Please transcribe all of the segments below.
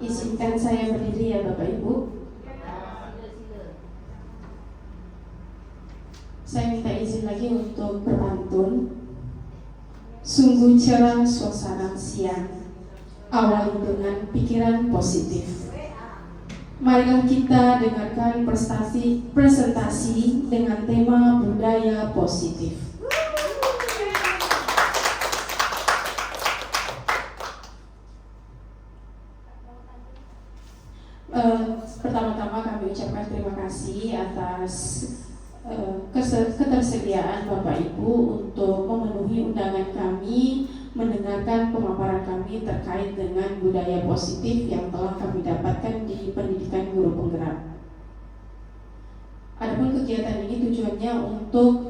Izinkan saya berdiri ya Bapak Ibu. Saya minta izin lagi untuk berpantun. Sungguh cerah suasana siang, awali dengan pikiran positif. Marilah kita dengarkan presentasi dengan tema budaya positif. Pertama-tama kami ucapkan terima kasih atas ketersediaan Bapak Ibu untuk memenuhi undangan kami, mendengarkan pemaparan kami terkait dengan budaya positif yang telah kami dapatkan di pendidikan guru penggerak. Adapun kegiatan ini tujuannya untuk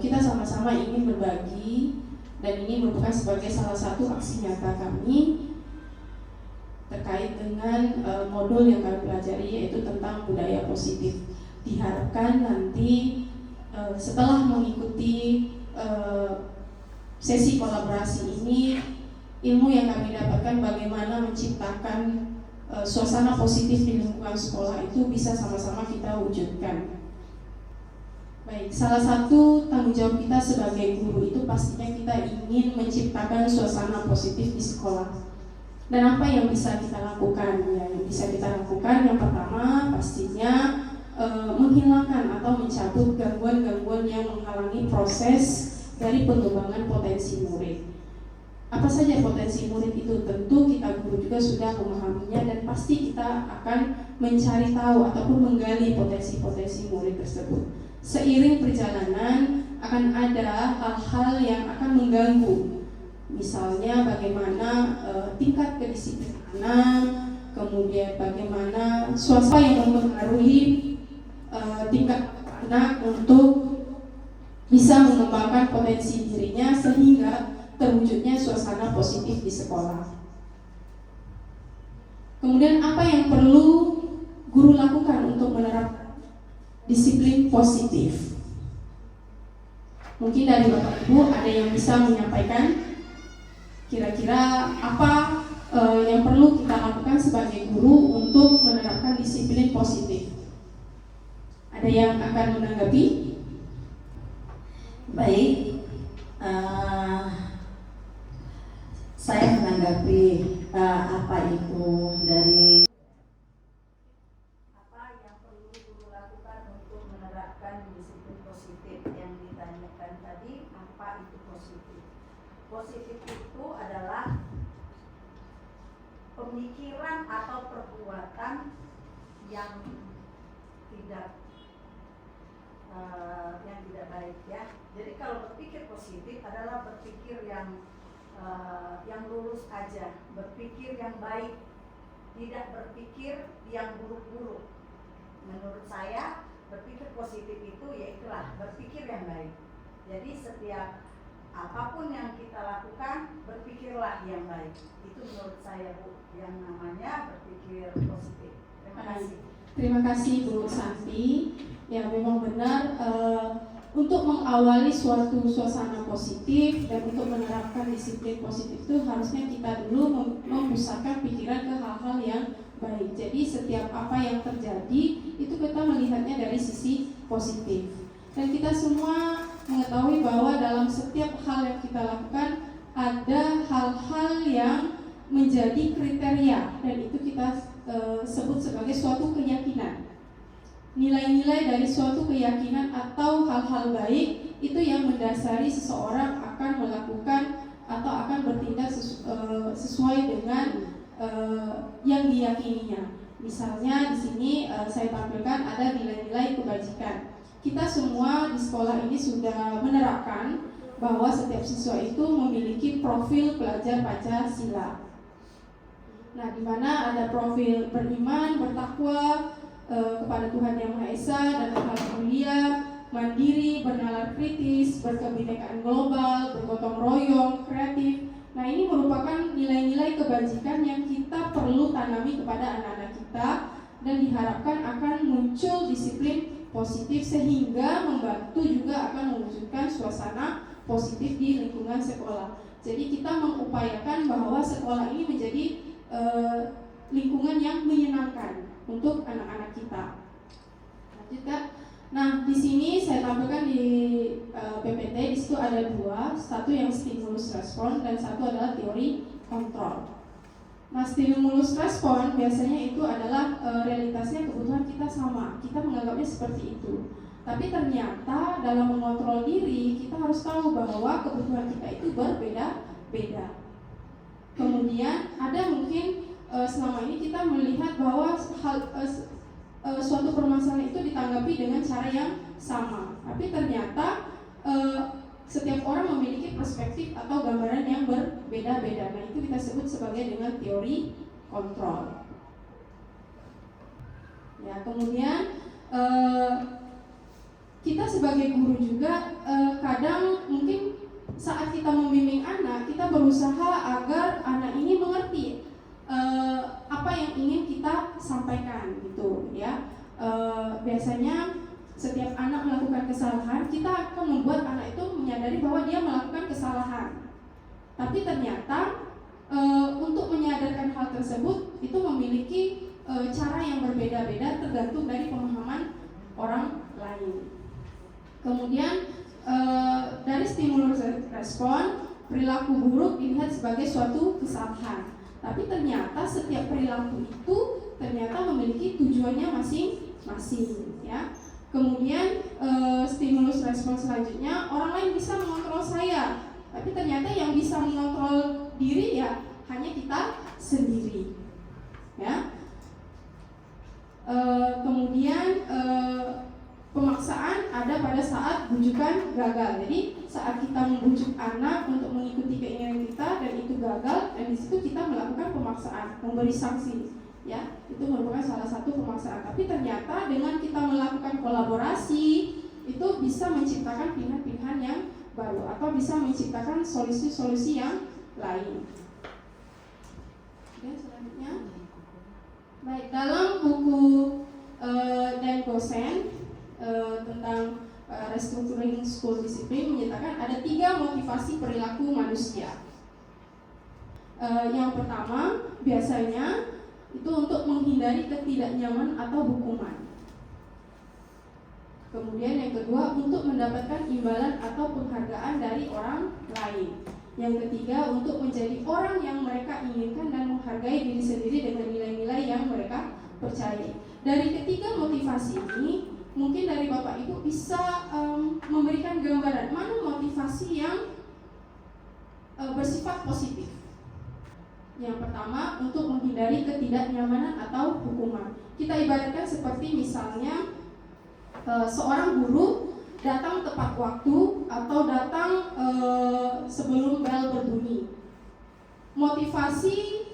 kita sama-sama ingin berbagi, dan ini merupakan sebagai salah satu aksi nyata kami terkait dengan modul yang kami pelajari, yaitu tentang budaya positif. Diharapkan nanti setelah mengikuti sesi kolaborasi ini, ilmu yang kami dapatkan bagaimana menciptakan suasana positif di lingkungan sekolah itu bisa sama-sama kita wujudkan. Baik, salah satu tanggung jawab kita sebagai guru itu pastinya kita ingin menciptakan suasana positif di sekolah. Dan apa yang bisa kita lakukan? Ya, yang bisa kita lakukan yang pertama pastinya menghilangkan atau mencabut gangguan-gangguan yang menghalangi proses dari pengembangan potensi murid. Apa saja potensi murid itu? Tentu kita guru juga sudah memahaminya, dan pasti kita akan mencari tahu ataupun menggali potensi-potensi murid tersebut. Seiring perjalanan akan ada hal-hal yang akan mengganggu. Misalnya bagaimana tingkat kedisiplinan, kemudian bagaimana suasana yang mempengaruhi tingkat anak untuk bisa mengembangkan potensi dirinya sehingga terwujudnya suasana positif di sekolah. Kemudian apa yang perlu guru lakukan untuk menerapkan disiplin positif? Mungkin dari Bapak Ibu ada yang bisa menyampaikan kira-kira apa yang perlu kita lakukan sebagai guru untuk menerapkan disiplin positif? Ada yang akan menanggapi? Baik, saya menanggapi apa itu dari apa yang perlu guru lakukan untuk menerapkan disiplin positif yang ditanyakan tadi. Apa itu positif? Positif itu adalah pemikiran atau perbuatan yang tidak baik, ya. Jadi kalau berpikir positif adalah berpikir yang lurus aja, berpikir yang baik, tidak berpikir yang buruk-buruk. Menurut saya berpikir positif itu yaitulah berpikir yang baik. Jadi setiap apapun yang kita lakukan, berpikirlah yang baik. Itu menurut saya, Bu, yang namanya berpikir positif. Terima kasih. Terima kasih Bu Santi. Ya, memang benar, untuk mengawali suatu suasana positif dan untuk menerapkan disiplin positif itu harusnya kita dulu memusatkan pikiran ke hal-hal yang baik. Jadi setiap apa yang terjadi itu kita melihatnya dari sisi positif. Dan kita semua mengetahui bahwa dalam setiap hal yang kita lakukan ada hal-hal yang menjadi kriteria, dan itu kita sebut sebagai suatu keyakinan. Nilai-nilai dari suatu keyakinan atau hal-hal baik itu yang mendasari seseorang akan melakukan atau akan bertindak sesuai dengan yang diyakininya. Misalnya di sini saya tampilkan ada nilai-nilai kebajikan. Kita semua di sekolah ini sudah menerapkan bahwa setiap siswa itu memiliki profil pelajar Pancasila. Nah, di mana ada profil beriman, bertakwa kepada Tuhan Yang Maha Esa dan akhlak mulia, mandiri, bernalar kritis, berkebinekaan global, bergotong royong, kreatif. Nah, ini merupakan nilai-nilai kebajikan yang kita perlu tanami kepada anak-anak kita, dan diharapkan akan muncul disiplin positif sehingga membantu juga akan mewujudkan suasana positif di lingkungan sekolah. Jadi kita mengupayakan bahwa sekolah ini menjadi lingkungan yang menyenangkan untuk anak-anak kita. Lanjut Kak. Nah, di sini saya tampilkan di PPT, di situ ada dua, satu yang stimulus respon dan satu adalah teori kontrol. Nah, stimulus respon biasanya itu adalah realitasnya kebutuhan kita sama, kita menganggapnya seperti itu. Tapi ternyata dalam mengontrol diri kita harus tahu bahwa kebutuhan kita itu berbeda-beda. Kemudian ada mungkin selama ini kita melihat bahwa suatu permasalahan itu ditanggapi dengan cara yang sama, tapi ternyata setiap orang memiliki perspektif atau gambaran yang berbeda-beda. Nah, itu kita sebut sebagai dengan teori kontrol. Ya, kemudian kita sebagai guru juga kadang mungkin saat kita membimbing anak, kita berusaha agar anak ini mengerti apa yang ingin kita sampaikan gitu ya. Biasanya setiap anak melakukan kesalahan, kita akan membuat anak itu menyadari bahwa dia melakukan kesalahan. Tapi ternyata untuk menyadarkan hal tersebut itu memiliki cara yang berbeda-beda tergantung dari pemahaman orang lain. Kemudian dari stimulus respon, perilaku buruk dilihat sebagai suatu kesalahan. Tapi ternyata setiap perilaku itu ternyata memiliki tujuannya masing-masing ya. Kemudian stimulus respon selanjutnya, orang lain bisa mengontrol saya, tapi ternyata yang bisa mengontrol diri ya hanya kita sendiri ya. Kemudian pemaksaan ada pada saat bujukan gagal. Jadi saat kita membujuk anak untuk mengikuti keinginan kita dan itu gagal, dan di situ kita melakukan pemaksaan, memberi sanksi, ya itu merupakan salah satu pemaksaan. Tapi ternyata dengan kita melakukan kolaborasi itu bisa menciptakan pilihan-pilihan yang baru atau bisa menciptakan solusi-solusi yang lain. Oke, selanjutnya, baik, dalam buku Dan Gosen tentang restructuring school discipline menyatakan ada 3 motivasi perilaku manusia. Yang pertama biasanya itu untuk menghindari ketidaknyamanan atau hukuman. Kemudian yang kedua untuk mendapatkan imbalan atau penghargaan dari orang lain. Yang ketiga untuk menjadi orang yang mereka inginkan dan menghargai diri sendiri dengan nilai-nilai yang mereka percayai. Dari ketiga motivasi ini mungkin dari Bapak Ibu bisa memberikan gambaran mana motivasi yang bersifat positif. Yang pertama untuk menghindari ketidaknyamanan atau hukuman. Kita ibaratkan seperti misalnya seorang guru datang tepat waktu atau datang sebelum bel berbunyi. Motivasi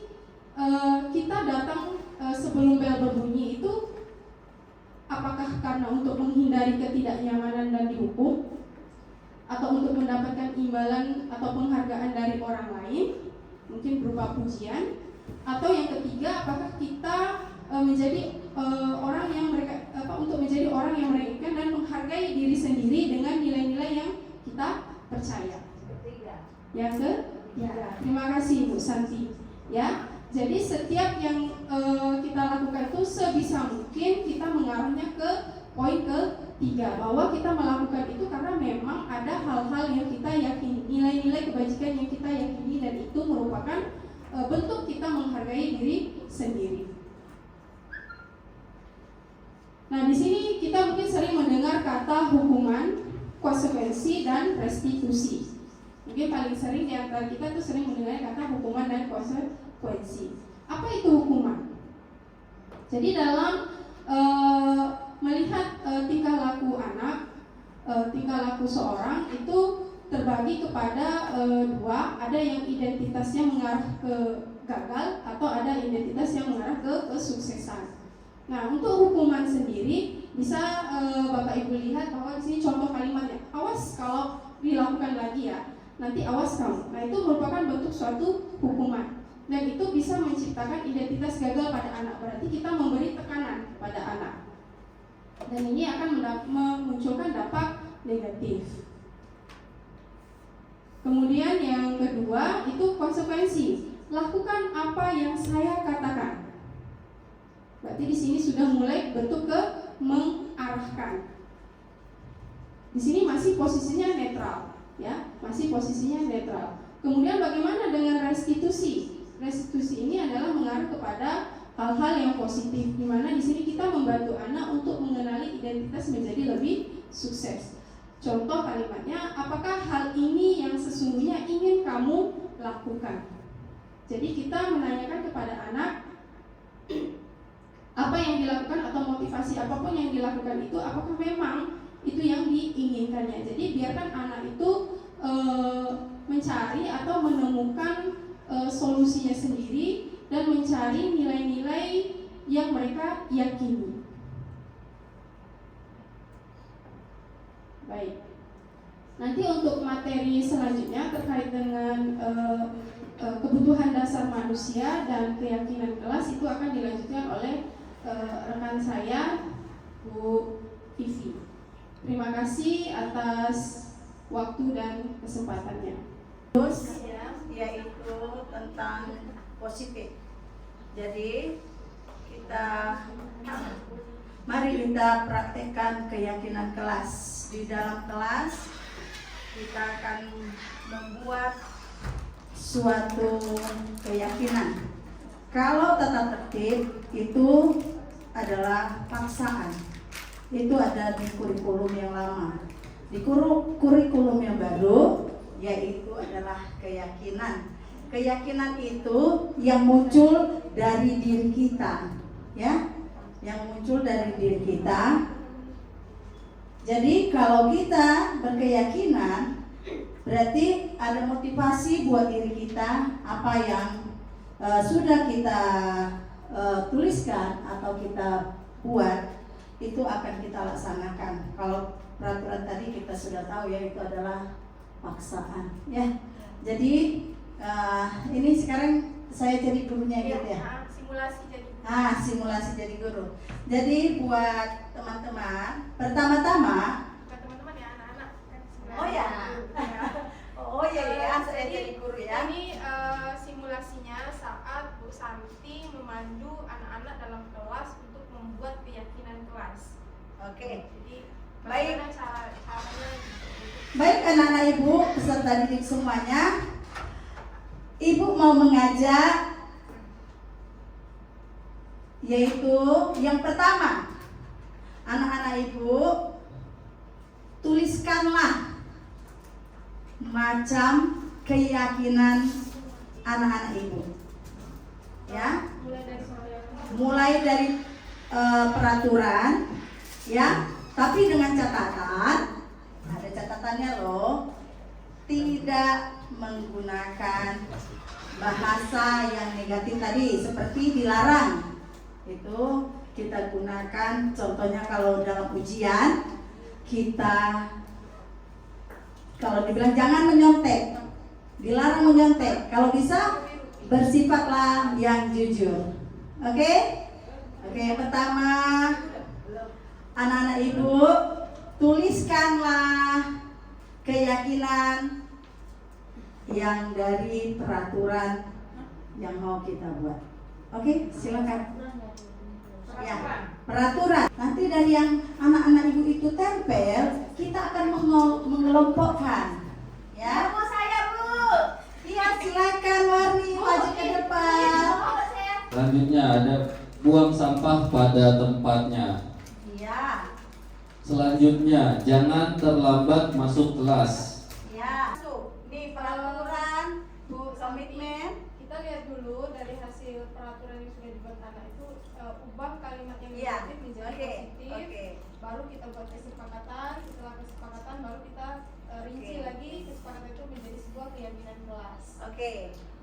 kita datang sebelum bel berbunyi itu apakah karena untuk menghindari ketidaknyamanan dan dihukum, atau untuk mendapatkan imbalan atau penghargaan dari orang lain, mungkin berupa pujian, atau yang ketiga apakah kita menjadi orang yang mereka untuk menjadi orang yang mereka inginkan dan menghargai diri sendiri dengan nilai-nilai yang kita percaya. Yang ketiga. Terima kasih Bu Santi. Ya. Jadi setiap yang kita lakukan itu sebisa mungkin kita mengarahnya ke poin ketiga, bahwa kita melakukan itu karena memang ada hal-hal yang kita yakini, nilai-nilai kebajikan yang kita yakini, dan itu merupakan bentuk kita menghargai diri sendiri. Nah, di sini kita mungkin sering mendengar kata hukuman, konsekuensi, dan restitusi. Mungkin paling sering di antara kita tuh sering mendengar kata hukuman dan konsekuensi. Apa itu hukuman? Jadi dalam melihat tingkah laku anak, tingkah laku seorang itu terbagi kepada dua. Ada yang identitasnya mengarah ke gagal atau ada identitas yang mengarah ke kesuksesan. Nah, untuk hukuman sendiri bisa Bapak Ibu lihat bahwa di sini contoh kalimatnya, awas kalau dilakukan lagi ya, nanti awas kamu. Nah, itu merupakan bentuk suatu hukuman, dan itu bisa menciptakan identitas gagal pada anak. Berarti kita memberi tekanan pada anak, dan ini akan memunculkan dampak negatif. Kemudian yang kedua itu konsekuensi. Lakukan apa yang saya katakan. Berarti di sini sudah mulai bentuk ke mengarahkan. Di sini masih posisinya netral, ya, masih posisinya netral. Kemudian bagaimana dengan restitusi? Restitusi ini adalah mengarah kepada hal-hal yang positif, di mana di sini kita membantu anak untuk mengenali identitas menjadi lebih sukses. Contoh kalimatnya, apakah hal ini yang sesungguhnya ingin kamu lakukan? Jadi kita menanyakan kepada anak apa yang dilakukan atau motivasi apapun yang dilakukan itu, apakah memang itu yang diinginkannya. Jadi biarkan anak itu mencari atau menemukan solusinya sendiri dan mencari nilai-nilai yang mereka yakini. Baik. Nanti untuk materi selanjutnya terkait dengan kebutuhan dasar manusia dan keyakinan kelas itu akan dilanjutkan oleh rekan saya, Bu Vivi. Terima kasih atas waktu dan kesempatannya. Terus yaitu tentang positif. Jadi mari kita praktekkan keyakinan kelas. Di dalam kelas kita akan membuat suatu keyakinan. Kalau tata tertib itu adalah paksaan. Itu ada di kurikulum yang lama. Di kurikulum yang baru yaitu adalah keyakinan. Keyakinan itu yang muncul dari diri kita, ya, yang muncul dari diri kita. Jadi kalau kita berkeyakinan, berarti ada motivasi buat diri kita. Apa yang sudah kita tuliskan atau kita buat itu akan kita laksanakan. Kalau peraturan tadi kita sudah tahu ya, itu adalah paksaan, ya. Jadi ini sekarang saya jadi gurunya gitu ya. Simulasi jadi. Simulasi jadi guru. Jadi buat teman-teman, pertama-tama. Bukan teman-teman ya, anak-anak kan. Oh ya. Oh ya, saya jadi guru ya. Ini simulasinya saat Bu Santi memandu anak-anak dalam kelas untuk membuat keyakinan kelas. Oke. Jadi Baik. bagaimana caranya? Baik anak-anak ibu peserta didik semuanya, ibu mau mengajak yaitu yang pertama, anak-anak ibu tuliskanlah macam keyakinan anak-anak ibu, ya. Mulai dari peraturan, ya. Tapi dengan catatan, ada catatannya loh, tidak menggunakan bahasa yang negatif tadi, seperti dilarang. Itu kita gunakan, contohnya kalau dalam ujian, kita kalau dibilang jangan menyontek, dilarang menyontek. Kalau bisa, bersifatlah yang jujur. Oke? Oke, yang pertama, anak-anak ibu, tuliskanlah keyakinan yang dari peraturan yang mau kita buat. Oke, silakan. Ya, peraturan. Nanti dari yang anak-anak ibu itu tempel, kita akan mengelompokkan. Ya, Bu, saya Bu. Iya, silakan Warni maju ke depan. Selanjutnya ada buang sampah pada tempatnya. Iya. Selanjutnya, jangan terlambat masuk kelas. Ya, ini peraturan, Bu, komitmen. Kita lihat dulu dari hasil peraturan yang sudah dibuat anak itu, ubah kalimat yang Iya. negatif menjadi Oke, positif. oke. Baru kita buat kesepakatan. Setelah kesepakatan baru kita rinci Oke. lagi kesepakatan itu menjadi sebuah keyakinan kelas. Oke.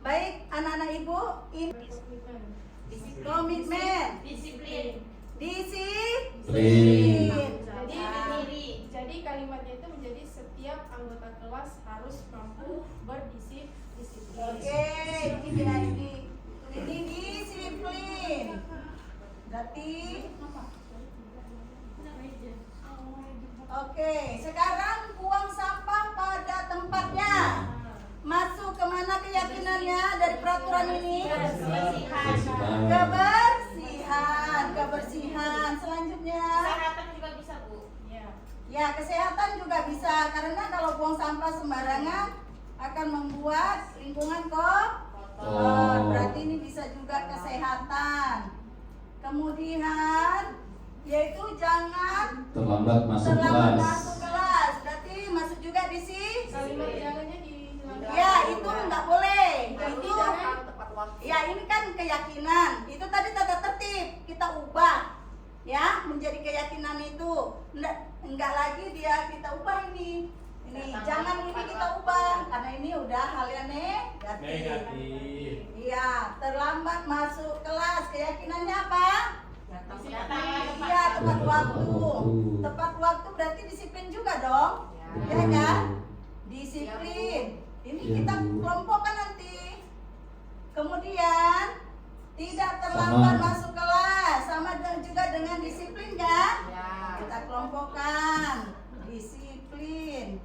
Baik, anak-anak ibu, ini komitmen. Disiplin. Disiplin. Jadi kalimatnya itu menjadi setiap anggota kelas harus mampu berdisiplin. Oke, ini disiplin. Berarti oke, sekarang buang sampah pada tempatnya. Masuk kemana keyakinannya dari peraturan ini? Kebersihan. Kebersihan. Ya, kesehatan juga bisa, karena kalau buang sampah sembarangan akan membuat lingkungan kotor. Berarti ini bisa juga kesehatan. Kemudian yaitu jangan Terlambat masuk terlambat kelas. masuk kelas. Berarti masuk juga di sini. Kalimat jangannya dihilangkan. Ya, itu nggak boleh. Itu tepat waktu. ya ini kan keyakinan. Itu tadi tata tertib kita ubah ya menjadi keyakinan itu. Enggak lagi dia kita ubah ini. Ini jangan ini kita ubah karena ini udah hal yang negatif. Iya, terlambat masuk kelas. Keyakinannya apa? Iya, tepat waktu. Tepat waktu berarti disiplin juga dong. Ya kan? Disiplin. Ini kita kelompokkan nanti. Kemudian tidak terlambat masuk kelas. Sama juga dengan disiplin kan? Kita kelompokkan. Disiplin.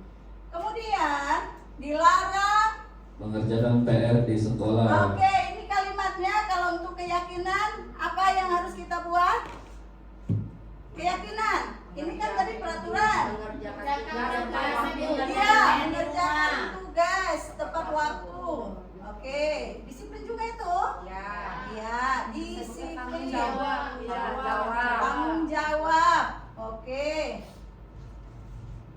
Kemudian dilarang. Mengerjakan PR di sekolah. Oke, ini kalimatnya kalau untuk keyakinan apa yang harus kita buat? Keyakinan. Ini kan tadi peraturan. Iya, mengerjakan tugas tepat waktu. Oke, disiplin juga itu. Iya, disiplin. Tanggung jawab. Oke.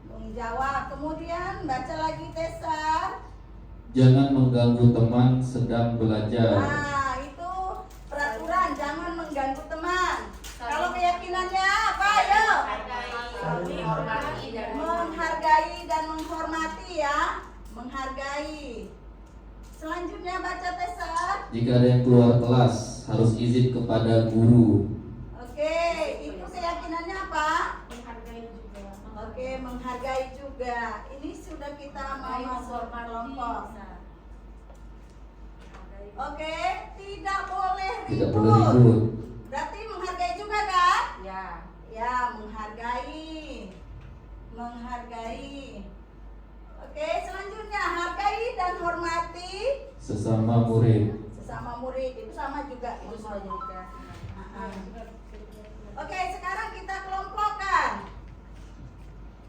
Tanggung jawab. Kemudian baca lagi Tessa. Jangan mengganggu teman sedang belajar. Nah, itu peraturan, jangan mengganggu teman. Kalau keyakinannya apa, ayo? Menghargai dan menghormati ya. Menghargai. Selanjutnya baca Tessa. Jika ada yang keluar kelas, harus izin kepada guru. Oke, itu keyakinannya apa? Menghargai juga. Oke, menghargai juga. Ini sudah kita mau masuk kelompok. Oke, tidak boleh Tidak boleh ribut. ribut. Berarti menghargai juga kan? Ya. Ya, menghargai. Menghargai. Oke, selanjutnya hargai dan hormati Sesama murid. sesama murid. Itu sama juga. Itu sama juga. Oke, sekarang kita kelompokkan.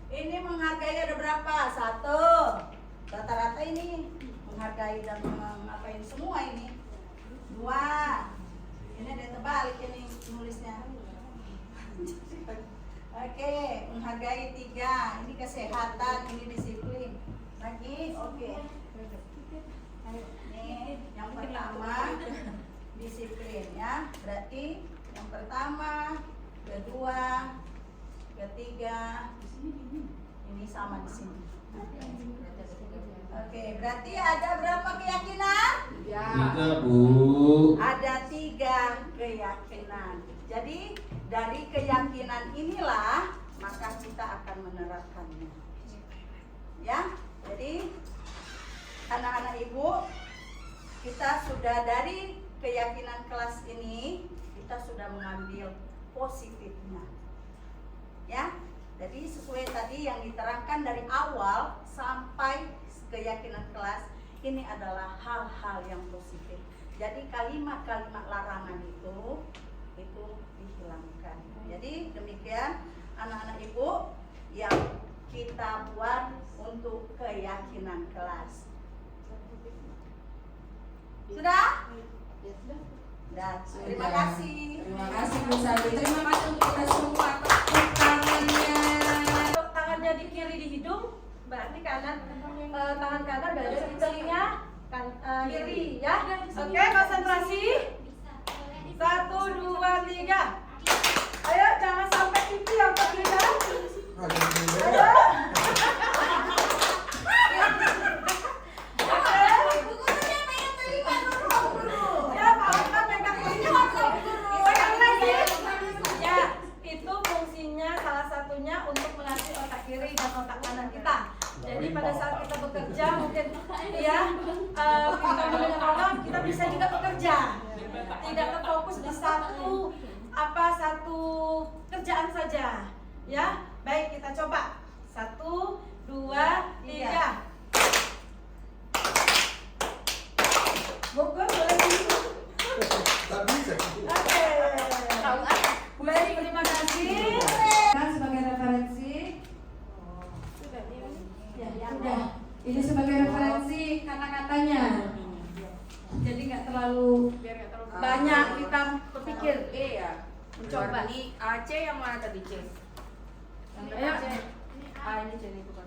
Ini menghargai ada berapa? 1. Rata-rata ini menghargai dan mengapain semua ini. 2. Ini ada yang terbalik ini nulisnya. Oke, menghargai 3. Ini kesehatan, ini disiplin. Lagi, oke. Ini yang pertama disiplin ya. Berarti yang pertama, kedua, ketiga, ini sama di sini. Oke, berarti ada berapa keyakinan? 3, Bu. Ada 3 keyakinan. Jadi dari keyakinan inilah maka kita akan menerapkannya. Ya, jadi anak-anak ibu, kita sudah dari keyakinan kelas ini kita sudah mengambil positifnya. Ya, jadi sesuai tadi yang diterangkan dari awal sampai keyakinan kelas ini adalah hal-hal yang positif. Jadi kalimat-kalimat larangan itu dihilangkan. Jadi demikian anak-anak ibu yang kita buat untuk keyakinan kelas. Sudah? Sudah. Terima kasih. Terima kasih Bu Sari. Terima kasih untuk kita semua. Tepuk tangannya. Kalau tangannya di kiri di hidung, berarti kanan. Tangan kanan berada di telinga kiri ya. Oke, konsentrasi. 1, 2, 3. Ayo, jangan sampai pipi yang terlihat. Ayo. Ya, Pak Ahmad pegang telinga. Pegang lagi. Ya, itu fungsinya salah satunya untuk melatih otak kiri dan otak kanan kita. Jadi pada saat kita bekerja mungkin ya kita menolong, kita bisa juga bekerja. Tidak terfokus di satu kerjaan saja. Ya, baik kita coba. 1, 2, 3. Bukan boleh gitu. Oke. Baik, terima kasih. Sebagai referensi biar nggak terlalu Banyak kita berpikir. E ya. Mencoba. Berarti AC yang mana tadi C? Yang Ayo. depan C. Ah ini C ini bukan.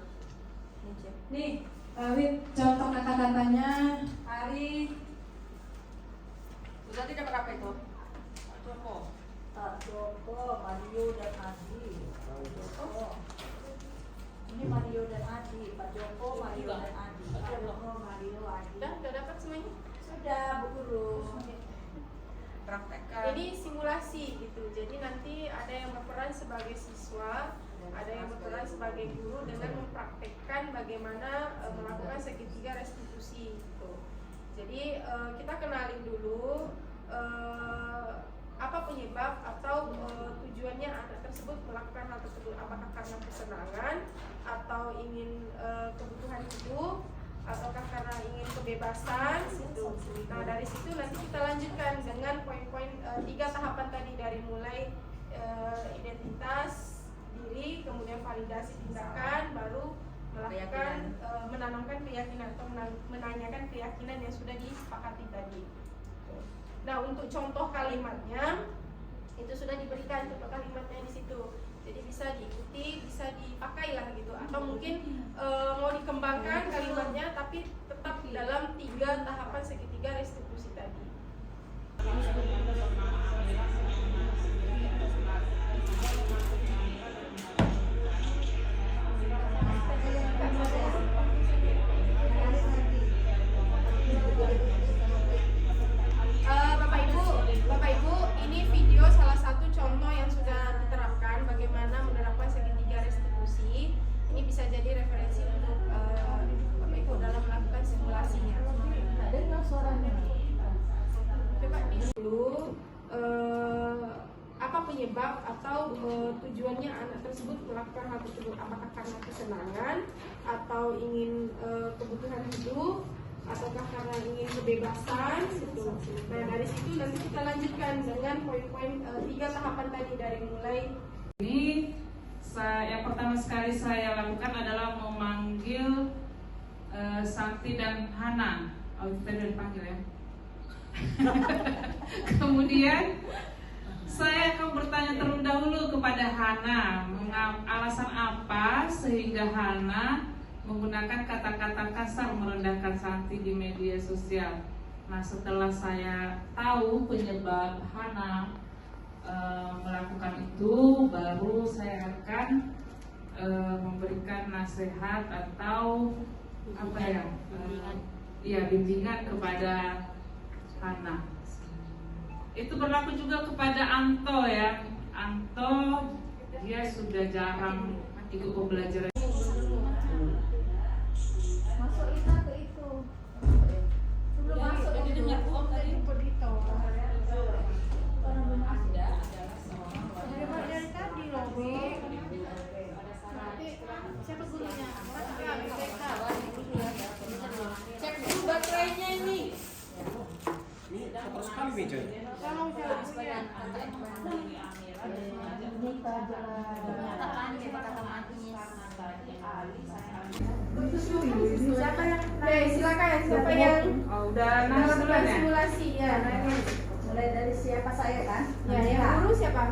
Ini C. Nih, Wid, contoh kata-katanya Ari. Udah tidak dapat apa itu? Joko. Pak Joko, Mario dan Adi. Pak Joko. Ini Mario dan Adi. Pak Joko, Mario dan Adi. Pak Joko, Mario, Adi. udah dapat semuanya. Sudah, Bu Guru. Praktekkan. Jadi simulasi gitu. Jadi nanti ada yang berperan sebagai siswa, ada yang berperan sebagai guru dengan mempraktekkan bagaimana melakukan segitiga restitusi gitu. Jadi kita kenalin dulu apa penyebab atau tujuannya anak tersebut melakukan hal tersebut, apakah karena kesenangan atau ingin kebutuhan hidup ataukah karena ingin kebebasan gitu. Nah dari situ nanti kita lanjutkan dengan poin-poin 3 tahapan tadi, dari mulai identitas diri, kemudian validasi tindakan, baru melakukan menanamkan keyakinan atau menanyakan keyakinan yang sudah disepakati tadi. Nah untuk contoh kalimatnya itu sudah diberikan contoh kalimatnya di situ. Jadi bisa diikuti, bisa dipakai lah gitu. Atau mungkin mau dikembangkan kalimatnya, tapi tetap dalam 3 tahapan segitiga restitusi tadi. Bapak Ibu, ini video salah satu contoh yang sudah diterapkan bagaimana menerapkan segitiga restitusi. Ini bisa jadi referensi untuk Bapak Ibu dalam melakukan simulasinya. Dengar suaranya. Coba dulu apa penyebab atau tujuannya anak tersebut melakukan hal tersebut, apakah karena kesenangan atau ingin kebutuhan hidup ataukah karena ingin kebebasan gitu. Nah dari situ nanti kita lanjutkan dengan poin-poin 3 tahapan tadi, dari mulai ini. Yang pertama sekali saya lakukan adalah memanggil Santi dan Hana. Oh, kita udah dipanggil ya. Kemudian saya akan bertanya terlebih dahulu kepada Hana, alasan apa sehingga Hana menggunakan kata-kata kasar merendahkan Santi di media sosial. Nah setelah saya tahu penyebab Hana melakukan itu, baru saya akan memberikan nasihat atau apa ya, bimbingan kepada Hana. Itu berlaku juga kepada Anto ya. Anto dia sudah jarang ikut pembelajaran. Masukin ke itu. Sebelum masuk Jadi dengar om tadi. Dari tadi loh, Bi. siapa gurunya? Cek dulu baterainya ini. Siapa yang silakan siapa yang Udah nangis dulu melakukan ya? simulasi ya. Mulai dari siapa saya kan? Ya, yang guru siapa?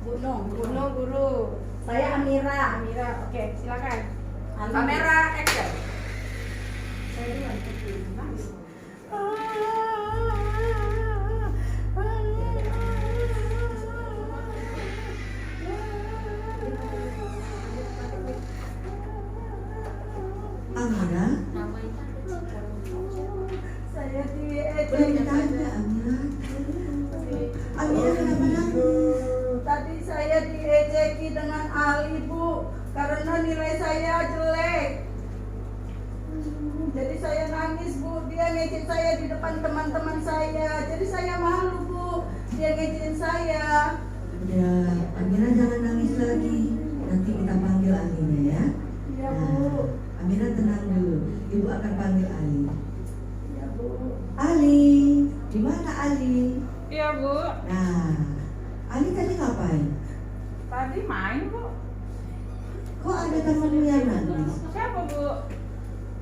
Gunung. Guru. Saya Amira. Amira, oke, silakan. Kamera action. Saya duluan. Amira, Saya boleh diejek. ditanya Amira? Amira kenapa nangis? Tadi saya diejeki dengan Ali, Bu, karena nilai saya jelek. Jadi saya nangis, Bu. Dia ngejek saya di depan teman-teman saya. Jadi saya malu, Bu. Dia ngejekin saya. Udah, Amira jangan nangis lagi. Nanti kita panggil Alinya ya. Iya, Nah, Bu. Amira tenang dulu. Ibu akan panggil Ali. Iya, Bu. Ali, di mana Ali? Iya Bu, Nah, Ali tadi ngapain? tadi main Bu. Kok ada temanmu yang nangis? Siapa Bu?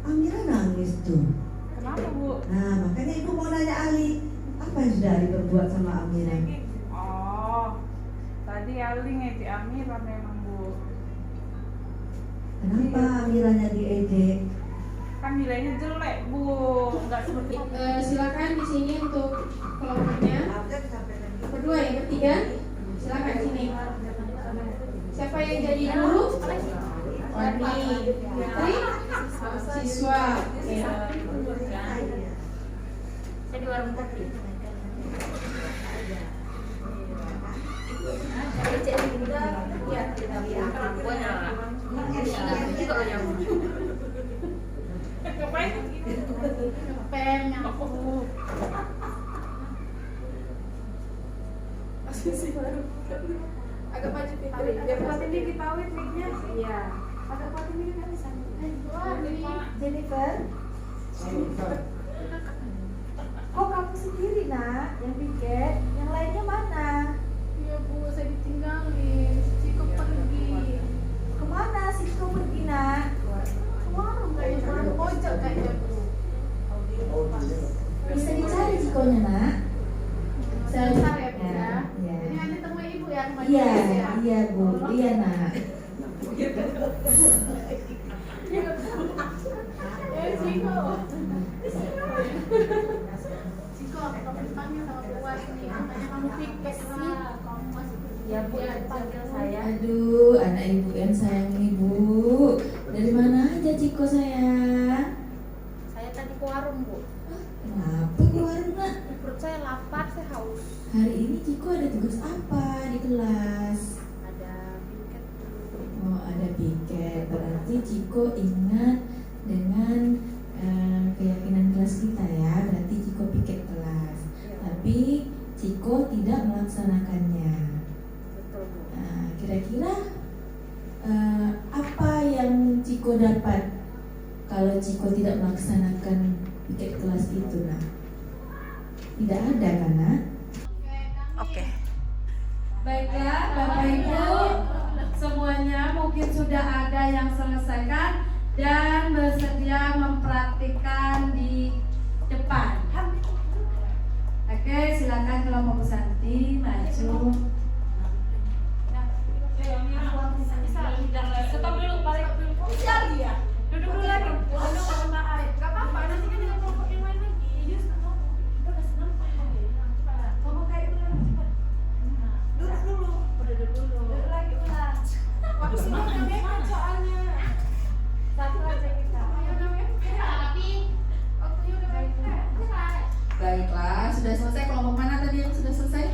Amira nangis tuh. Kenapa Bu? Nah, makanya ibu mau nanya Ali. Apa yang sudah Ali perbuat sama Amira? Oh, tadi Ali ngejek Amira memang Bu. Kenapa Amiranya diejek? Kan nilainya jelek Bu, nggak seperti Silakan di sini untuk kelompoknya. Berdua ya, bertiga. Silakan sini. Siapa yang jadi guru? Wani, Putri, siswa. Oke. Saya di warung kopi. Agak maju Fitri. Biar Fatini dipawit mic-nya. Iya. Agak Fatini kan bisa. Jennifer, kok kamu sendiri nak yang piket? Yang lainnya mana? Iya Bu, saya ditinggalin. Ciko pergi. Kemana sih kau pergi nak? Warung kayaknya, warung pojok kayaknya Bu. Bisa dicari Cikonya nak? Sebentar ya Bu ya. Iya. Ini nanti temui Ibu ya. ke Iya, majelis ya. iya Bu, iya nak. Ciko. Ciko, kamu dipanggil sama Bu Wari nih. Makanya kamu piket sih. Ya Bu, panggil saya. Aduh, anak ibu yang sayang ibu. Dari mana aja Ciko sayang? Saya tadi ke warung Bu. Kenapa ke warung nak? Perut saya lapar, saya haus. Hari ini Ciko ada tugas apa di kelas? Ada piket Bu. Oh, ada piket. Berarti Ciko ingat dengan keyakinan kelas kita ya. Berarti Ciko piket kelas. Tapi Ciko tidak melaksanakannya. Betul Bu. Nah, kira-kira apa yang Ciko dapat kalau Ciko tidak melaksanakan piket kelas itu, nah? Tidak ada kan, nak? Oke. Baiklah, Bapak Ibu, semuanya mungkin sudah ada yang selesaikan dan bersedia mempraktikkan di depan. Oke, silakan kelompok Bu Santi maju. Stop dulu, balik dulu. Sial dia. Duduk dulu lagi. Aduh, mohon maaf. Gak apa-apa, nanti kan dengan kelompok yang lain lagi. Iya, udah senang ngomong kayak itu lagi cepat. Duduk dulu. Duduk dulu. Duduk lagi ulang. Waktu semua udah mepet soalnya. Satu aja kita. Waktunya udah mepet. Tapi waktunya udah mepet. Baiklah, sudah selesai. Kelompok mana tadi yang sudah selesai?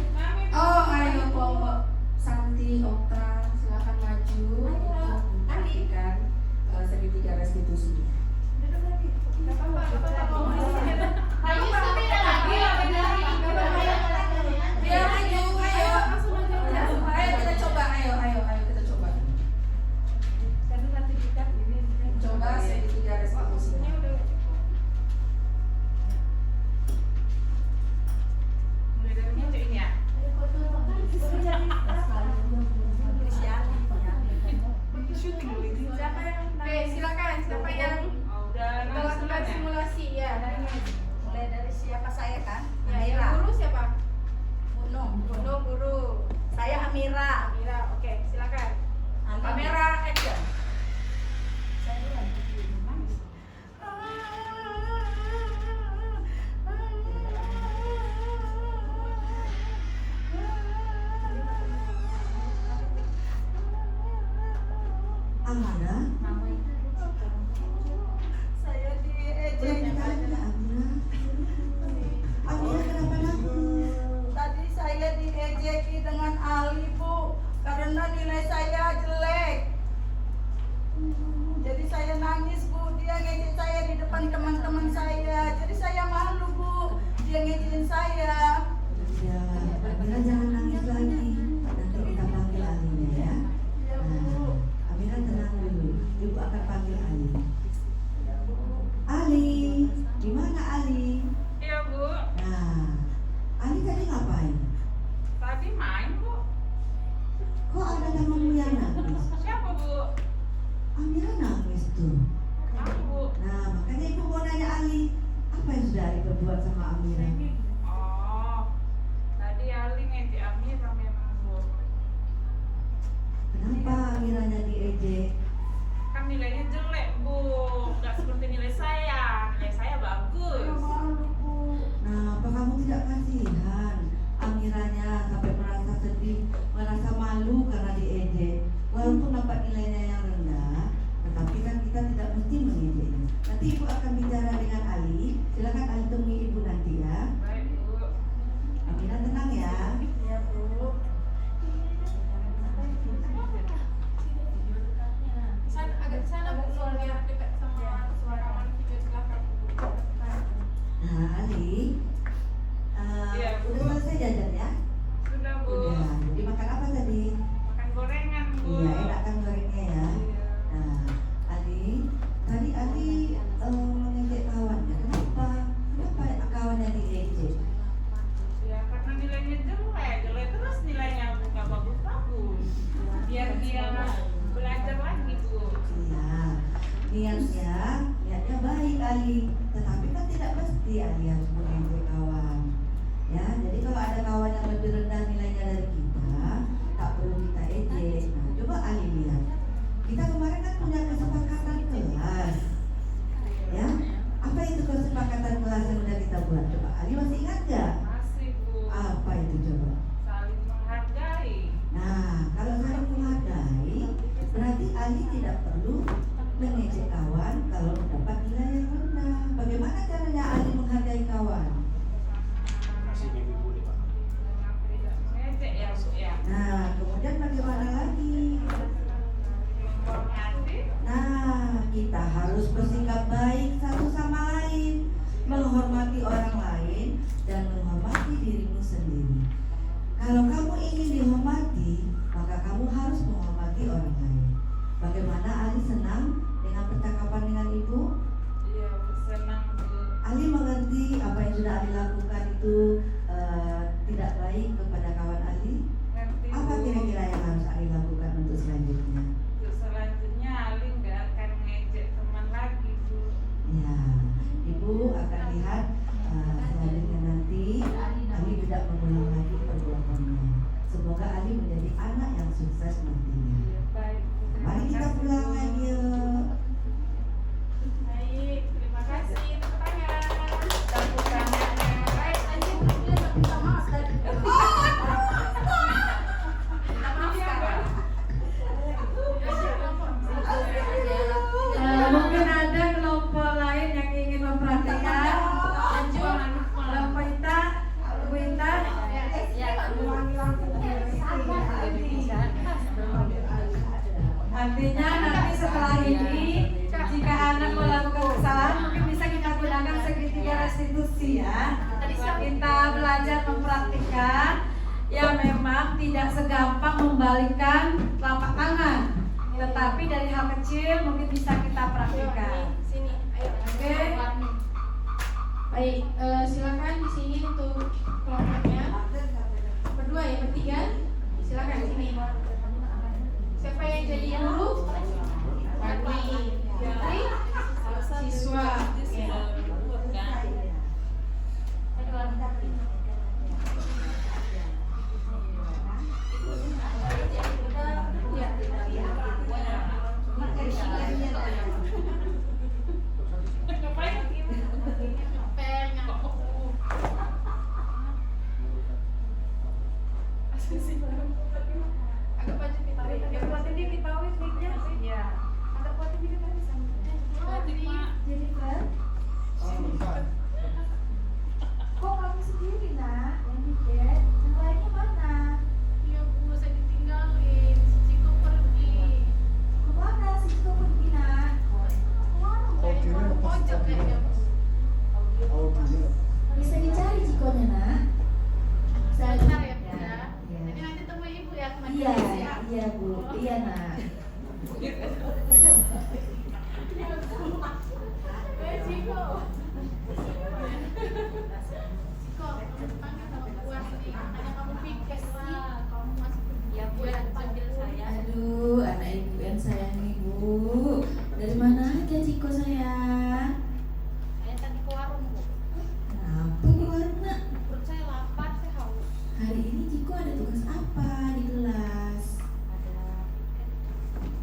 Oh, ayo kelompok Santi, Okta, silakan maju untuk mempraktikkan segitiga restitusi. Duduk lagi. Gak apa-apa, gak apa-apa. Ngomong di sini. Ayo, tapi ada lagi. Dia maju, ayo. Langsung aja. Ayo kita coba, ayo kita coba. Karena sertifikat ini. Coba segitiga restitusinya. Ini udah mulai dari muncul ini ya. siapa yang oke, silakan. Siapa yang Udah melakukan simulasi ya? Mulai dari siapa saya kan? Ya, yang Amira. guru siapa? Gunung. Gunung guru. Saya Amira. Amira, oke, silakan. Kamera action. Amira, Saya diejek. kenapa Amira? Amira kenapa nangis? Tadi saya diejeki dengan Ali Bu karena nilai saya jelek. Jadi saya nangis Bu, dia ngejek saya di depan teman-teman saya. Jadi saya malu Bu, dia ngejekin saya. Ya, Amira jangan nangis lagi. Nanti kita panggil ahlinya ya. Ya Bu. Nah, Amira tenang dulu. jajan ya? Sudah Bu. Udah. Jadi makan apa tadi? Makan gorengan Bu. Iya, enak kan gorengnya ya. Iya. Nah, tadi Ali mengejek kawannya. Kenapa? Kenapa kawannya diejek? Ya karena nilainya jelek terus nilainya nggak bagus-bagus. Biar dia belajar lagi Bu. Iya, niatnya baik Ali. Tetapi kan tidak mesti Ali harus mengejek kawan. Ya, jadi kalau ada kawan yang lebih rendah nilainya dari kita, tak perlu kita ejek. Nah, coba Ali lihat. Kita kemarin kan punya kesepakatan kelas. Ya, apa itu kesepakatan kelas yang udah kita buat? Coba Ali masih ingat gak? Masih Bu. Apa itu coba? Saling menghargai. Nah, kalau saling menghargai, berarti Ali tidak perlu mengejek kawan kalau mendapat nilai yang rendah. Bagaimana caranya Ali menghargai kawan? Tidak mengejek ya Bu ya. Nah, kemudian bagaimana lagi? Menghormati. Nah, kita harus bersikap baik satu sama lain, menghormati orang lain dan menghormati dirimu sendiri. Kalau kamu ingin dihormati, maka kamu harus menghormati orang lain. Bagaimana Ali senang dengan percakapan dengan ibu? Iya Bu, senang Bu. Ali mengerti apa yang sudah Ali lakukan itu tidak baik kepada kawan Ali. Ngerti Apa Bu. kira-kira yang harus Ali lakukan untuk selanjutnya? Untuk selanjutnya Ali nggak akan ngejek teman lagi Bu. Ya, ibu akan lihat selanjutnya nanti Ali tidak mengulang lagi perbuatannya. Semoga Ali menjadi anak yang sukses nantinya. Iya, baik Bu. Mari kita pulang lagi yuk. Baik, terima kasih. Tepuk tangan. Tepuk tangannya. Baik, lanjut. Minta maaf tadi. Minta maaf sekarang. Mungkin ada kelompok lain yang ingin memperhatikan. Kelompok Inta, Bu Inta. Artinya nanti setelah ini, jika anak melakukan kesalahan, mungkin bisa kita gunakan segitiga restitusi ya. Kita belajar mempraktikkan yang memang tidak segampang membalikkan telapak tangan, tetapi dari hal kecil mungkin bisa kita praktikkan. Sini, ayo. Oke. Baik, silakan di sini untuk kelompoknya. Berdua ya, bertiga. Silakan sini. Siapa yang jadi guru? Fadli, Fitri, siswa. Oke. Agak maju kita. Yang kuatin dia kita wis mic-nya. Iya. Agak kuatin dia kita bisa. Jennifer. Kok kamu sendiri nak yang tiket? Yang lainnya mana? Iya Bu, saya ditinggalin. Si Ciko pergi. Kemana si Ciko pergi nak? Kayaknya pojok kayaknya. Bisa dicari Cikonya nak. Sebentar ya Bu ya. Jadi nanti temui Ibu ya. Iya, iya Bu, iya nak. Ciko. Ciko, kamu panggil sama puas nih. Hanya kamu pikir lah. Kamu masih pergi. Ya Bu, yang panggil saya. Aduh, anak ibu yang sayang ibu. Dari mana aja Ciko sayang? Saya tadi ke warung Bu. Kenapa di warung nak? Perut saya lapar, saya haus. Hari ini Ciko ada tugas apa di kelas?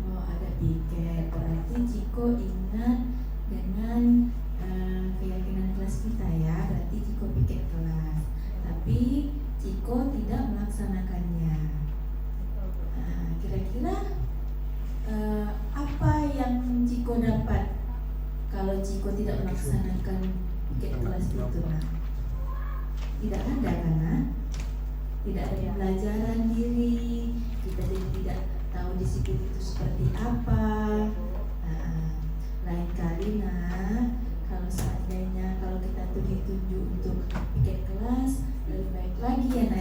Oh, ada piket. Berarti Ciko ingat dengan keyakinan kelas kita ya. Berarti Ciko piket kelas. Tapi Ciko tidak melaksanakannya. Nah, kira-kira apa yang Ciko dapat kalau Ciko tidak melaksanakan piket kelas itu nak? Tidak ada karena tidak ada pembelajaran diri, kita jadi tidak tahu disiplin itu seperti apa. Lain kali nak, kalau seandainya kalau kita tuh ditunjuk untuk piket kelas, lebih baik lagi ya nak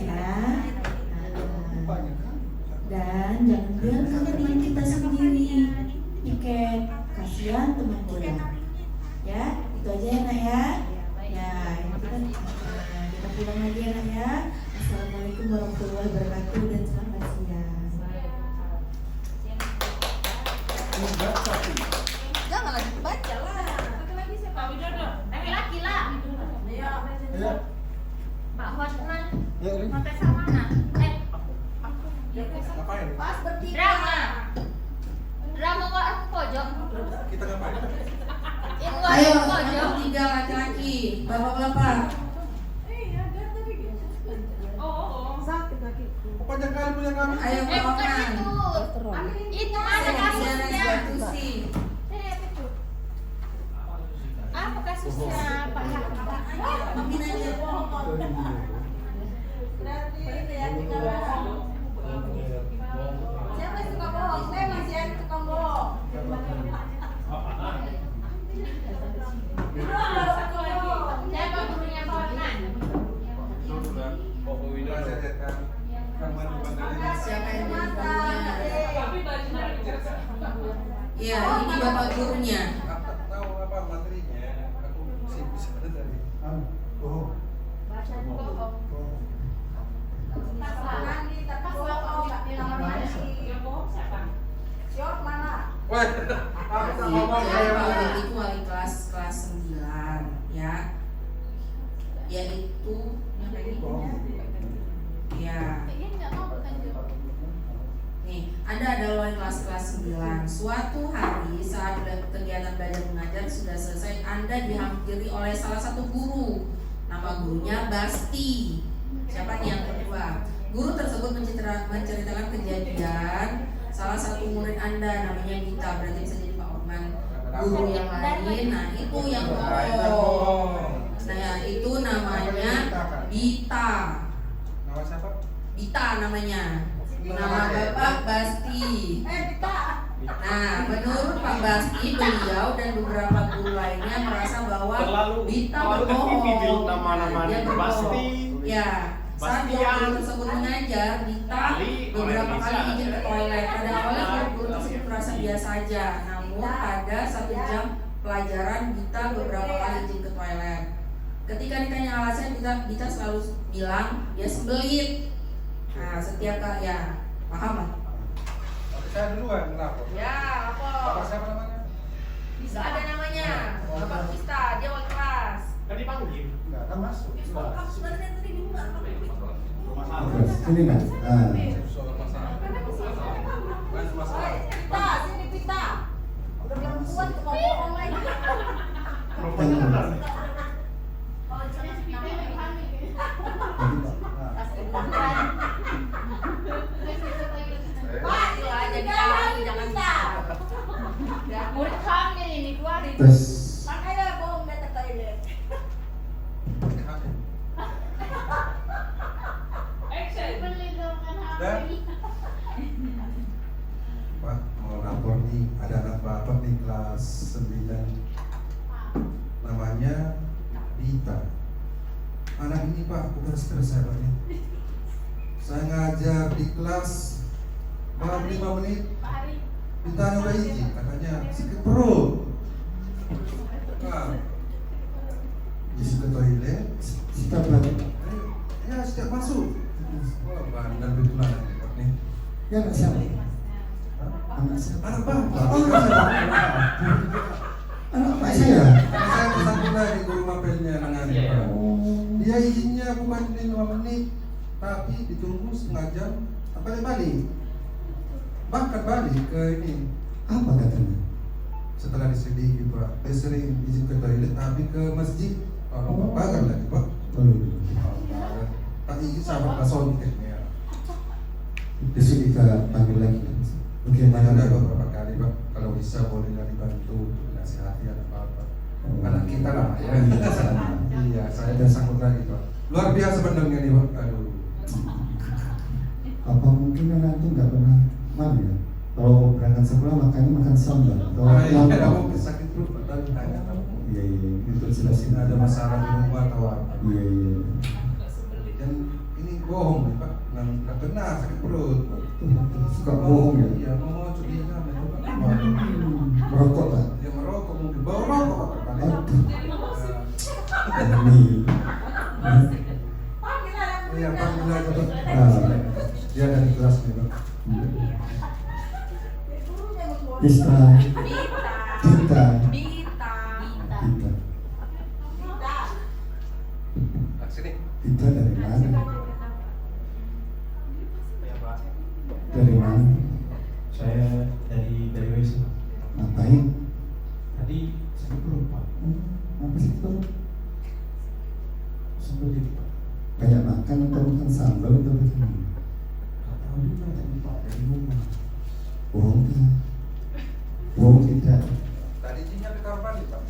warahmatullahi wabarakatuh dan selamat siang. Jangan lagi baca lah. Pak Widodo. Laki-laki lah. Iya. Pak Hotman. Kontes sama mana? Ngapain? Pas bertiga. Drama. Drama warung pojok. Kita ngapain? Itu Ayo, warung pojok. nomor 3 laki-laki, bapak-bapak. Panjang kali punya kami. Ayo Bukan bawakan. itu. Itu ada kasusnya. Restitusi. Apa kasusnya Pak Hakam? Mungkin aja. Berarti keyakinan. Siapa yang suka bohong? Saya masih ada tukang bohong. Siapa gurunya Pak Hotman? Siapa yang jadi gurunya? Iya, ini bapak gurunya. Tahu apa materinya? Aku bisa ada tadi. Oh. Mandi tapi bohong. Kamar mandi. Siop mana? Wah, Itu wali kelas 9 ya. Yaitu yang kayak gitu. Ya. Nih, Anda adalah wali kelas 9. Suatu hari saat kegiatan belajar mengajar sudah selesai, Anda dihampiri oleh salah satu guru. Nama gurunya Basti. Siapa nih yang kedua? Guru tersebut menceritakan kejadian salah satu murid Anda namanya Bita, berarti bisa jadi Pak Hotman. Guru yang lain, nah itu yang bohong. Nah itu namanya Bita. Nama siapa? Bita namanya. Nama Bapak Basti. Kita. Nah, menurut Pak Basti, beliau dan beberapa guru lainnya merasa bahwa Bita berbohong. Dia berbohong. Ya, saat guru tersebut mengajar, Bita beberapa kali izin ke toilet. Pada awalnya guru tersebut merasa biasa saja, namun pada 1 jam pelajaran Bita beberapa kali izin ke toilet. Ketika ditanya alasan, Bita selalu bilang dia sembelit. Nah, setiap kali ya, paham lah. Oke, saya duluan melapor. Ya, Bapak lapor. siapa namanya? Bisa ada namanya. Bapak Krista, dia wali kelas. Kan dipanggil. Enggak, kan masuk. Ini kan, Soal masalah. Bukan masalah. Kita, sini kita. Udah belum kuat mau bohong lagi. Pak, itu aja dikali, jangan bisa. Murid hamil ini keluarin. tes Makanya bohong dia ke toilet. Dan Pak mau lapor nih, ada anak bapak nih kelas 9, namanya Dita. Anak ini Pak, bukan stres saya Pak. Saya ngajar di kelas baru 5 menit, ditanya udah izin, katanya sakit perut. Nah, izin ke toilet, kita berarti ya setiap masuk. Wah, bandar betul anak ini Pak nih. ya nggak siapa anak siapa Anak bapak. anak apa saya Karena saya bersangkutan lagi guru mapelnya nangani Pak. Dia izinnya bukan 5 menit, tapi ditunggu setengah jam, balik. Bahkan balik ke ini. apa katanya Setelah diselidiki Pak, dia sering izin ke toilet, tapi ke masjid. Kalau Bapak kan lagi Pak. Tak izin sahabat pasonteknya. di sini kita panggil lagi bagaimana Ada beberapa kali Pak, kalau bisa bolehlah dibantu, nasihati anak Bapak. Anak kita lah ya. Iya, saya udah sanggup lagi Pak. Luar biasa benernya nih Pak. Aduh. apa mungkin anak itu nggak pernah makan ya kalau berangkat sekolah makannya makan sambal kalau pulang Ada mungkin sakit perut Pak, tapi tanya tahu. iya itu jelasin Ada masalah di rumah atau apa. iya Dan ini bohong nih Pak, nggak benar sakit perut. suka bohong ya Iya, mau curiga itu Pak. merokok pak Dia merokok mungkin, bawa rokok Pak. ini Iya Pak, panggilannya Pak. Dia dari kelas nih Pak. Ista, Dita, Dita. Dita dari mana? Dari mana? Saya dari WC. Ngapain? Tadi saya lupa. Apa sih itu? Sambil itu Pak. Kayak makan atau makan sambal atau bagaimana? Nggak tahu juga tadi Pak dari rumah. Bohong kan? Bohong tidak. Tadi Cinya ke kamar nih Pak.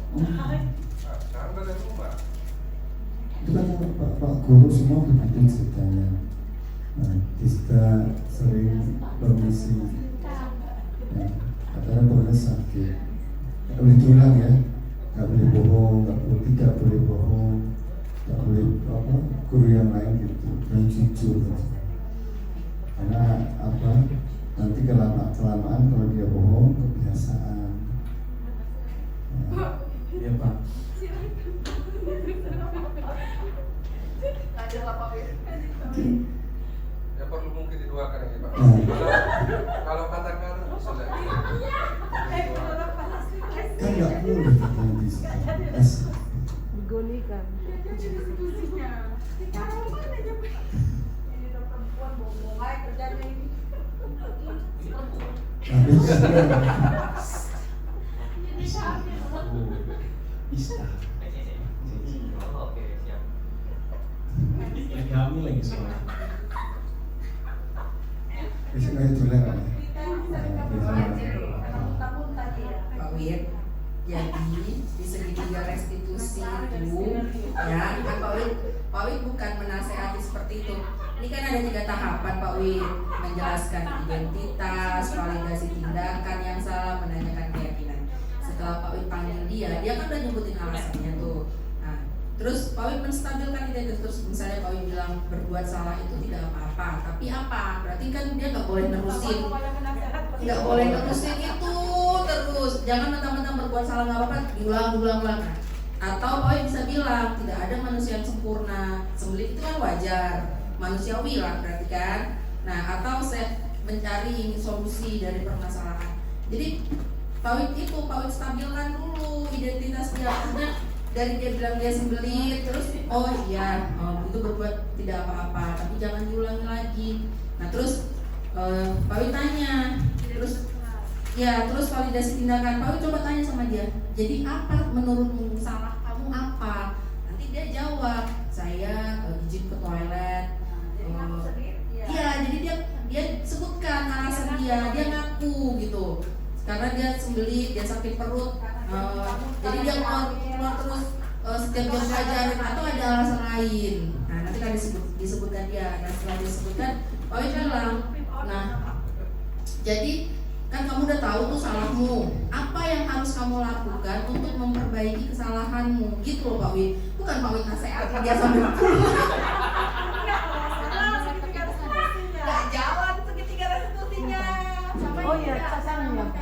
Sekarang udah dari rumah. Itu kan Pak Guru semua begitu ceritanya. Nah, Dista sering permisi. Ya, katanya pernah sakit. Gak boleh curang ya. Gak boleh bohong, tidak boleh bohong. Gak boleh apa guru yang lain gitu. Dan jujur. Karena apa? Nanti kelamaan kalau dia bohong kebiasaan. Iya Pak. Ya perlu mungkin didoakan ini Pak. Kalau katakan sudah. Kan nggak boleh katanya di situ. Digolikan. Ini udah perempuan bohong aja kerjanya ini. Bisa. Lagi hamil lagi soalnya. Besok aja tulen kan ya. Pak Wid, jadi di segitiga restitusi itu ya kan Pak Wid bukan menasehati seperti itu. Ini kan ada 3 tahapan Pak Wid, menjelaskan identitas, validasi tindakan yang salah, menanyakan keyakinan. Setelah Pak Wid panggil dia kan udah nyebutin alasannya tuh. Nah, terus Pak Wid menstabilkan identitas. Terus misalnya Pak Wid bilang berbuat salah itu tidak apa-apa, tapi apa? Berarti kan dia nggak boleh nerusin itu terus. Jangan mentang-mentang berbuat salah nggak apa-apa, diulang. Atau Pak Wid bisa bilang tidak ada manusia yang sempurna, sembelih itu kan wajar, manusiawi lah berarti kan. Nah, atau saya mencari solusi dari permasalahan. Jadi Pak Wid stabilkan dulu identitas dia. Maksudnya dari dia bilang dia sembelit, terus itu berbuat tidak apa-apa, tapi jangan diulangi lagi. Nah terus Pak Wid tanya, terus validasi tindakan. Pak Wid coba tanya sama dia, jadi apa menurutmu salah kamu apa? Nanti dia jawab, saya izin ke toilet. Jadi dia sebutkan alasan dia ngaku gitu. Karena dia sembelit, dia sakit perut, jadi dia keluar terus setiap jam pelajaran atau ada alasan lain. Nah nanti kan disebutkan dia. Nah setelah disebutkan, Pak Wid bilang, nah jadi kan kamu udah tahu tuh salahmu. Apa yang harus kamu lakukan untuk memperbaiki kesalahanmu? Gitu loh Pak Wid. Bukan Pak Wid nasehatin dia sambil nggak jalan segitiga restitusinya. Oh iya, pasangan.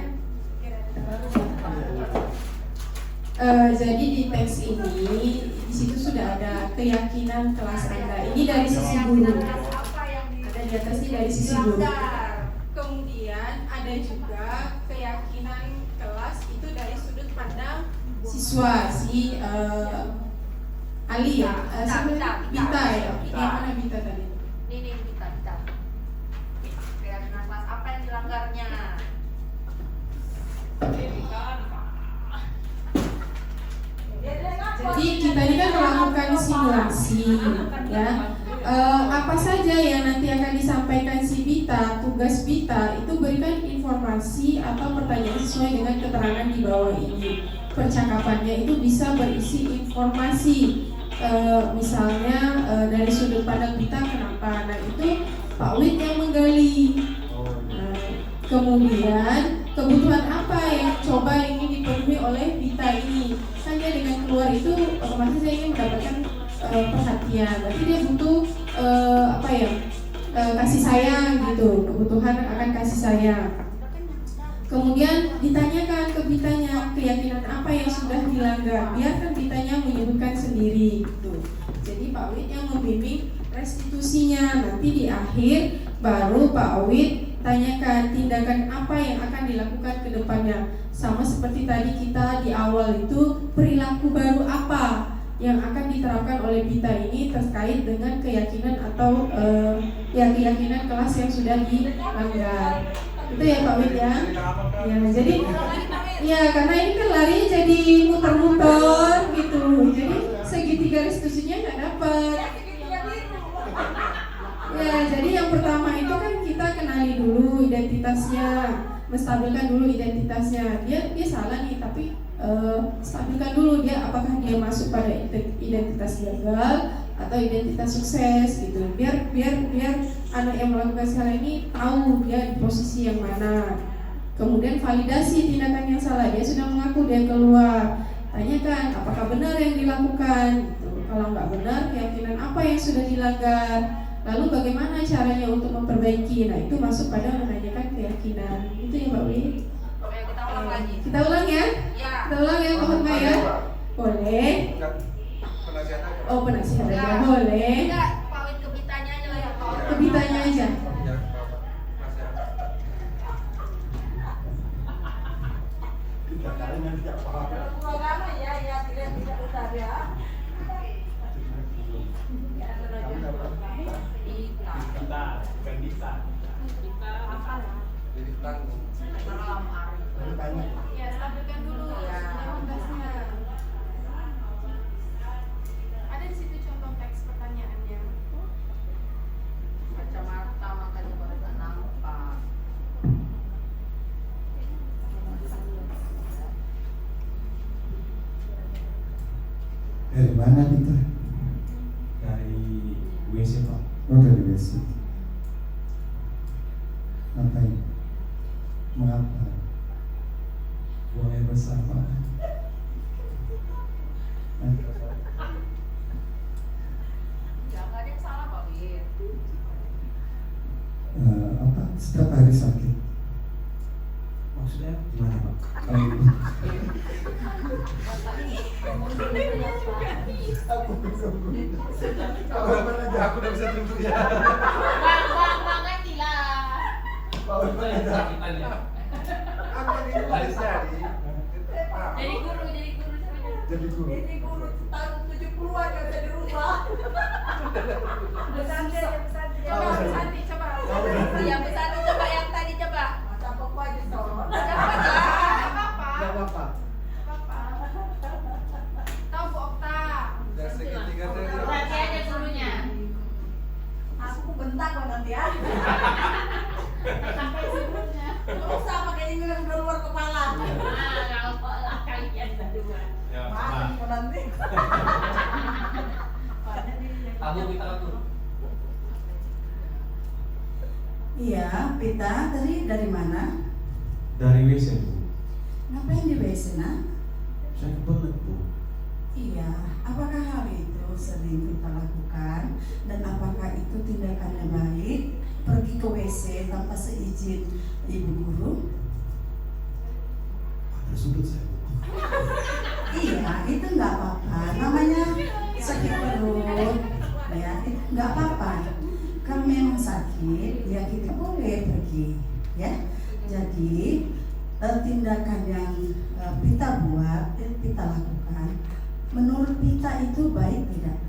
Jadi di teks ini di situ sudah ada keyakinan kelas Anda. Ini dari sisi guru. Ada di atas ini dari sisi guru. Kemudian ada juga keyakinan kelas itu dari sudut pandang siswa si Ali ya, Bita ya. Yang mana Bita tadi? Ini Bita. Keyakinan kelas apa yang dilanggarnya? Jadi kita ini kan melakukan simulasi, ya. Apa saja yang nanti akan disampaikan si Bita, tugas Bita itu berikan informasi atau pertanyaan sesuai dengan keterangan di bawah ini. Percakapannya itu bisa berisi informasi, misalnya dari sudut pandang Bita kenapa. Nah itu Pak Wid yang menggali. Kemudian kebutuhan apa yang coba ingin dipenuhi oleh Bita ini. Hanya dengan keluar itu otomatis saya ingin mendapatkan perhatian. Berarti dia butuh kasih sayang gitu. Kebutuhan akan kasih sayang. Kemudian ditanyakan ke Bitanya keyakinan apa yang sudah dilanggar. Biarkan Bitanya menyebutkan sendiri gitu. Jadi Pak Wid yang membimbing restitusinya. Nanti di akhir baru Pak Awid tanyakan tindakan apa yang akan dilakukan ke depannya. Sama seperti tadi kita di awal itu, perilaku baru apa yang akan diterapkan oleh PITA ini terkait dengan keyakinan atau keyakinan kelas yang sudah dilanggar. Itu ya Pak Wid ya. Ya, jadi ya karena ini kan larinya jadi muter-muter gitu. Jadi segitiga restitusinya nggak dapat. Ya, jadi yang pertama itu kan kita kenali dulu identitasnya, menstabilkan dulu identitasnya. Dia salah nih, tapi stabilkan dulu dia apakah dia masuk pada identitas gagal atau identitas sukses gitu. Biar anak yang melakukan salah ini tahu dia di posisi yang mana. Kemudian validasi tindakan yang salah, dia sudah mengaku, dia keluar. Tanyakan apakah benar yang dilakukan gitu. Kalau nggak benar, keyakinan apa yang sudah dilanggar, lalu bagaimana caranya untuk memperbaiki. Nah, itu masuk pada menanyakan keyakinan. Itu ya Pak Wid. Oke, kita ulang lagi. Kita ulang ya? Ya. Kita ulang ya Pak Hotma ya? Boleh. Penasihat aja. Oh, penasihat aja. Boleh. Enggak, Pak Wid ke Bitanya aja lah ya. Ke Bitanya aja. Ya, Programa ya tidak besar ya. Ya, stabilkan dulu identitasnya. Ada di situ contoh teks pertanyaannya. Kacamata makanya baru tak nampak. Dari mana kita? Dari WC Pak. Oh, dari WC. Ngapain? Mengapa? Buang air besar Pak. Ya, nggak ada yang salah Pak Wid. Apa? Setiap hari sakit. Maksudnya gimana Pak? Aku udah bisa duduk ya. Banget gila. Aku ini nulis jadi. Jadi guru. Jadi guru. Ini guru tahun 70-an nggak bisa dirubah. Santi coba. Yang besar coba yang tadi coba. Masa pokok aja soal. Coba ya. Gak apa-apa. Tahu Bu Okta. Dan segitiga tadi. Nanti aja gurunya. Aku bentak kok nanti ya. Sampai sebelumnya. Nggak usah pakai ini yang udah luar kepala. Kalau lah kalian berdua. Makan kok nanti. Kamu kita atur. Iya, Pita tadi dari mana? Dari WC Bu. Ngapain di WC nak? Saya kebelet Bu. Iya, apakah hal itu sering kita lakukan dan apakah itu tindakannya baik? Pergi ke WC tanpa seizin ibu guru? Ada sudut saya Bu. Iya, itu nggak apa-apa. Namanya sakit perut, ya itu nggak apa-apa. Kalau memang sakit, ya kita boleh pergi, ya. Jadi tindakan yang Pita buat, Pita lakukan, menurut Pita itu baik tidak?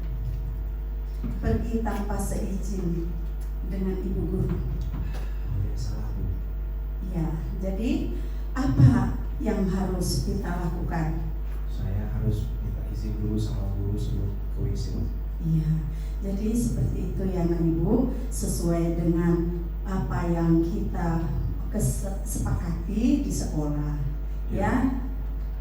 Pergi tanpa seizin dengan ibu guru. Boleh salah Bu. Ya, jadi apa yang harus kita lakukan? Saya harus minta izin dulu sama guru sebelum ke WC. Iya, jadi seperti itu ya Anak Ibu, sesuai dengan apa yang kita sepakati di sekolah, ya.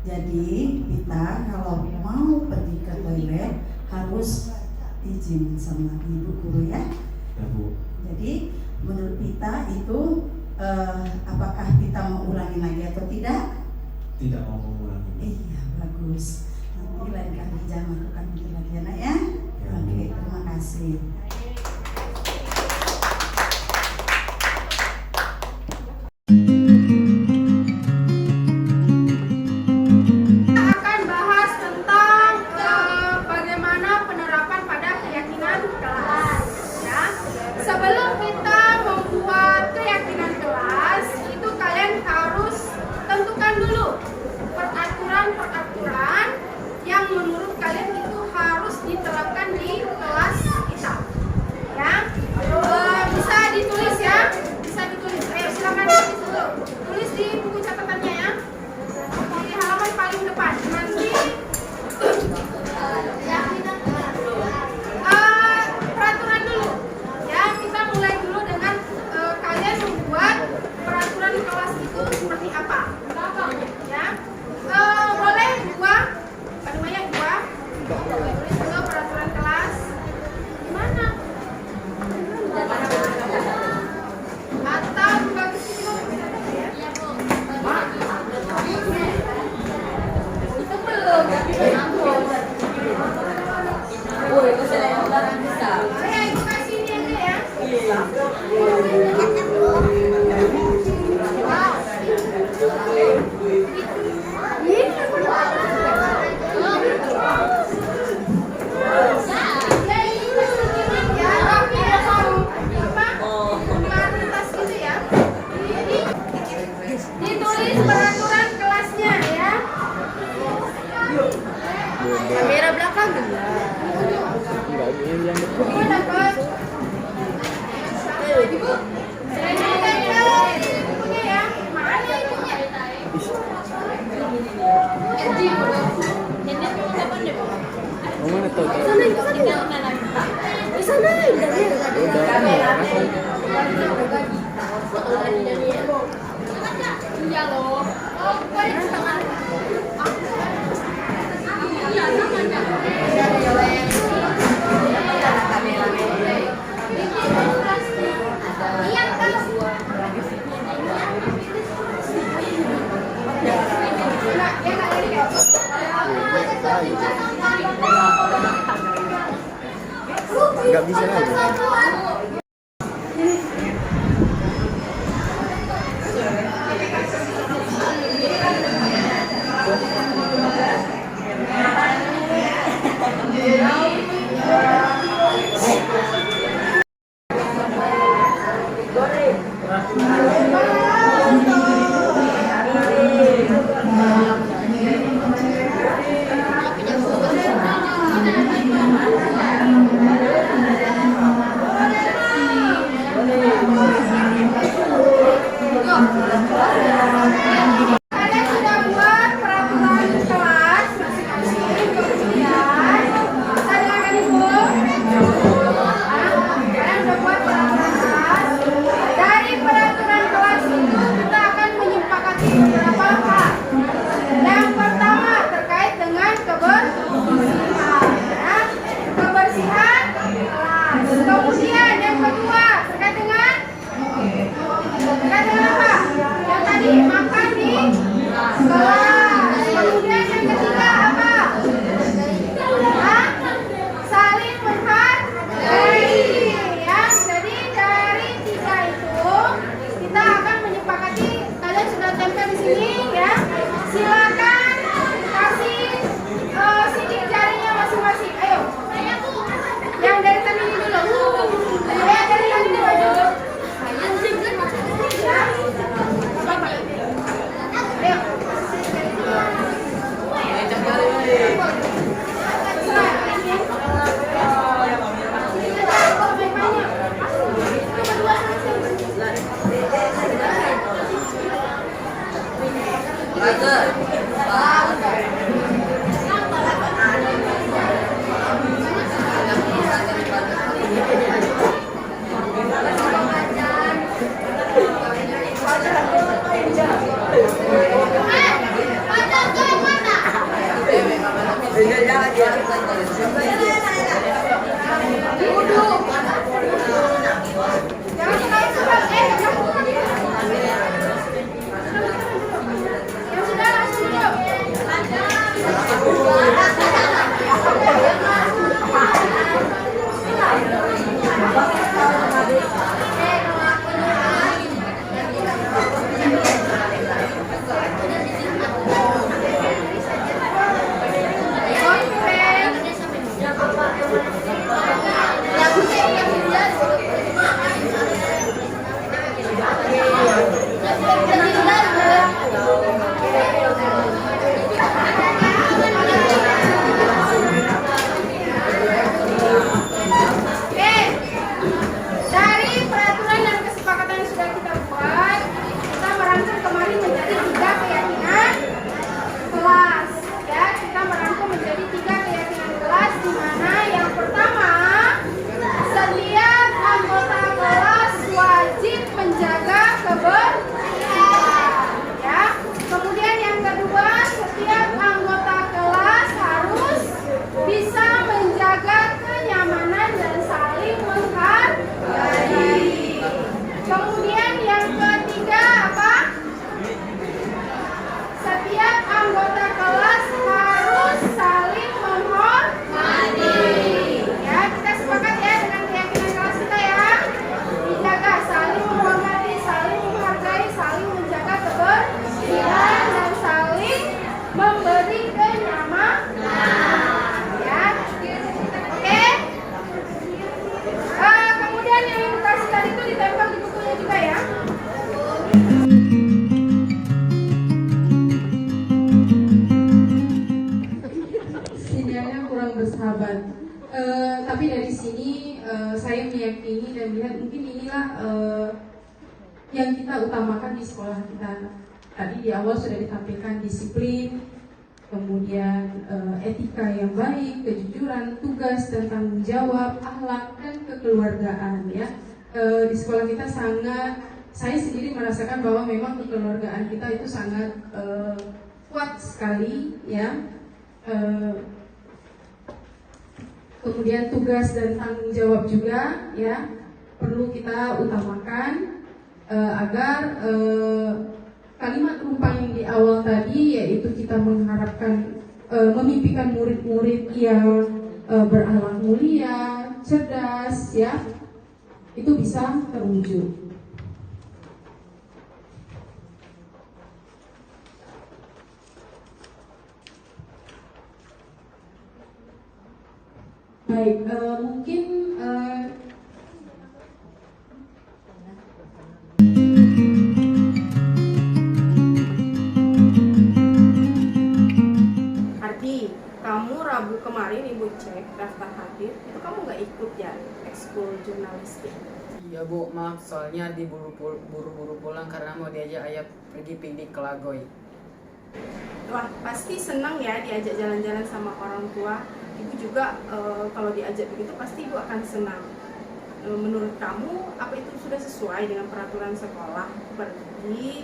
Jadi kita kalau mau pergi ke toilet harus izin sama ibu guru ya. Ya Bu. Jadi menurut kita itu apakah kita mau ulangi lagi atau tidak? Tidak mau mengulangi. Iya, bagus. Nanti lain kali jangan lakukan itu lagi ya nak ya. Ya, Oke, Bu. terima kasih. Akan bahas tentang bagaimana penerapan pada keyakinan kelas. Ditulis peraturan kelasnya ya. Kamera belakang Ibu dapat. Ibu, ibunya ya. Mana ibunya? Di sana iya loh. Oh, nggak bisa lagi. Kalian sudah buat peraturan kelas masing-masing, kemudian saya dengarkan ibu. Kalian sudah buat peraturan kelas. Dari peraturan kelas ini yang kita utamakan di sekolah kita. Tadi di awal sudah ditampilkan disiplin, kemudian etika yang baik, kejujuran, tugas dan tanggung jawab, akhlak dan kekeluargaan ya. Di sekolah kita saya sendiri merasakan bahwa memang kekeluargaan kita itu sangat kuat sekali ya. Kemudian tugas dan tanggung jawab juga ya perlu kita utamakan agar kalimat rumpang yang di awal tadi, yaitu kita mengharapkan memimpikan murid-murid yang berakhlak mulia, cerdas ya, itu bisa terwujud. Baik, mungkin Ardi, kamu Rabu kemarin ibu cek daftar hadir, itu kamu nggak ikut ya ekskul jurnalistik? Iya bu, maaf soalnya Ardi buru-buru pulang karena mau diajak ayah pergi piknik ke Lagoy. Wah, pasti senang ya diajak jalan-jalan sama orang tua. Ibu juga kalau diajak begitu pasti ibu akan senang. Menurut kamu apa itu sudah sesuai dengan peraturan sekolah pergi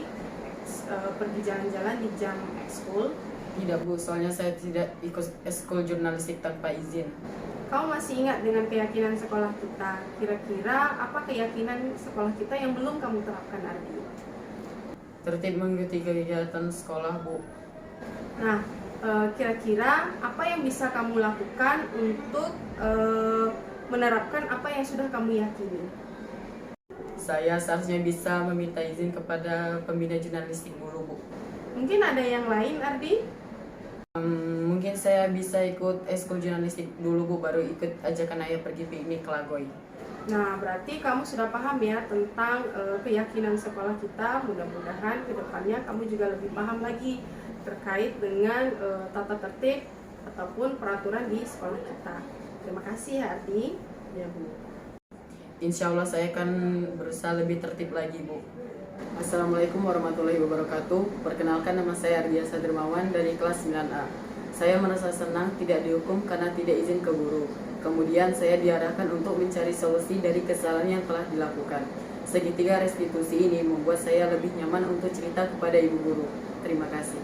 jalan-jalan di jam ekskul? Tidak bu, soalnya saya tidak ikut ekskul jurnalistik tanpa izin. Kamu masih ingat dengan keyakinan sekolah kita? Kira-kira apa keyakinan sekolah kita yang belum kamu terapkan, Ardi? Tertib mengikuti kegiatan sekolah bu. Nah, kira-kira apa yang bisa kamu lakukan untuk menerapkan apa yang sudah kamu yakini? Saya seharusnya bisa meminta izin kepada pembina jurnalistik dulu bu. Mungkin ada yang lain, Ardi? Mungkin saya bisa ikut ekskul jurnalistik dulu bu, baru ikut ajakan ayah pergi piknik ke Lagoy. Nah, berarti kamu sudah paham ya tentang keyakinan sekolah kita. Mudah-mudahan kedepannya kamu juga lebih paham lagi terkait dengan tata tertib ataupun peraturan di sekolah kita. Terima kasih ya Ardi. Ya Bu. Insya Allah saya akan berusaha lebih tertib lagi bu. Assalamualaikum warahmatullahi wabarakatuh. Perkenalkan, nama saya Ardiasa Dermawan dari kelas 9A. Saya merasa senang tidak dihukum karena tidak izin ke guru. Kemudian saya diarahkan untuk mencari solusi dari kesalahan yang telah dilakukan. Segitiga restitusi ini membuat saya lebih nyaman untuk cerita kepada ibu guru. Terima kasih.